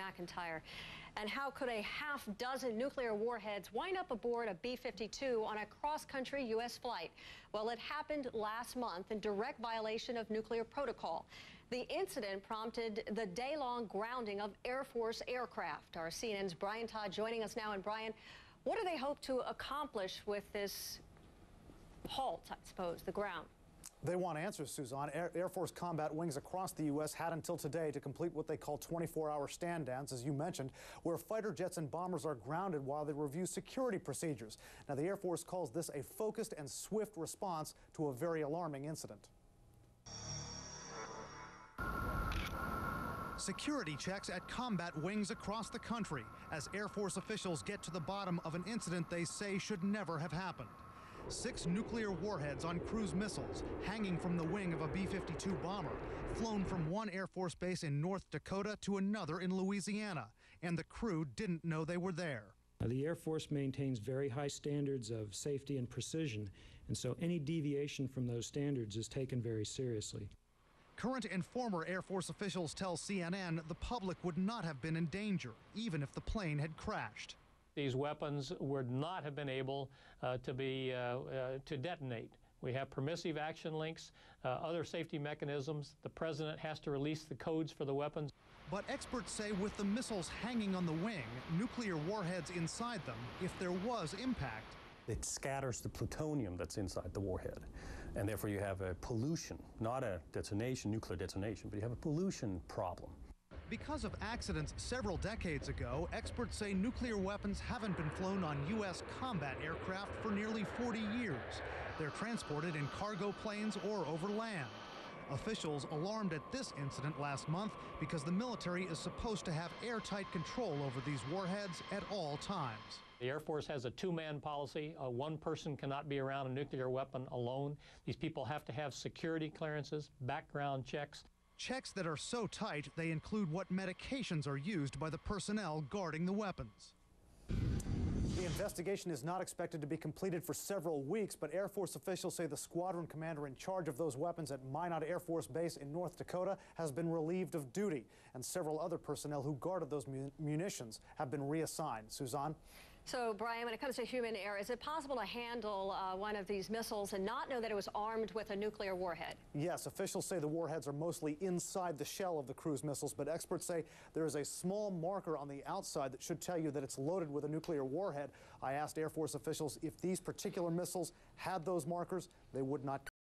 McIntyre. And how could a half-dozen nuclear warheads wind up aboard a B-52 on a cross-country U.S. flight? Well, it happened last month in direct violation of nuclear protocol. The incident prompted the day-long grounding of Air Force aircraft. Our CNN's Brian Todd joining us now. And Brian, what do they hope to accomplish with this halt, I suppose, the ground? They want answers, Suzanne. Air Force combat wings across the U.S. had until today to complete what they call 24-hour stand-downs, as you mentioned, where fighter jets and bombers are grounded while they review security procedures. Now, the Air Force calls this a focused and swift response to a very alarming incident. Security checks at combat wings across the country as Air Force officials get to the bottom of an incident they say should never have happened. 6 nuclear warheads on cruise missiles hanging from the wing of a B-52 bomber, flown from one Air Force base in North Dakota to another in Louisiana, and the crew didn't know they were there. The Air Force maintains very high standards of safety and precision, and so any deviation from those standards is taken very seriously. Current and former Air Force officials tell CNN the public would not have been in danger, even if the plane had crashed. These weapons would not have been able to detonate. We have permissive action links, other safety mechanisms. The president has to release the codes for the weapons. But experts say with the missiles hanging on the wing, nuclear warheads inside them, if there was impact, it scatters the plutonium that's inside the warhead. And therefore you have a pollution, not a detonation, nuclear detonation, but you have a pollution problem. Because of accidents several decades ago, experts say nuclear weapons haven't been flown on U.S. combat aircraft for nearly 40 years. They're transported in cargo planes or over land. Officials alarmed at this incident last month because the military is supposed to have airtight control over these warheads at all times. The Air Force has a two-man policy. One person cannot be around a nuclear weapon alone. These people have to have security clearances, background checks. Checks that are so tight, they include what medications are used by the personnel guarding the weapons. The investigation is not expected to be completed for several weeks, but Air Force officials say the squadron commander in charge of those weapons at Minot Air Force Base in North Dakota has been relieved of duty, and several other personnel who guarded those munitions have been reassigned. Suzanne? So, Brian, when it comes to human error, is it possible to handle one of these missiles and not know that it was armed with a nuclear warhead? Yes, officials say the warheads are mostly inside the shell of the cruise missiles, but experts say there is a small marker on the outside that should tell you that it's loaded with a nuclear warhead. I asked Air Force officials if these particular missiles had those markers. They would not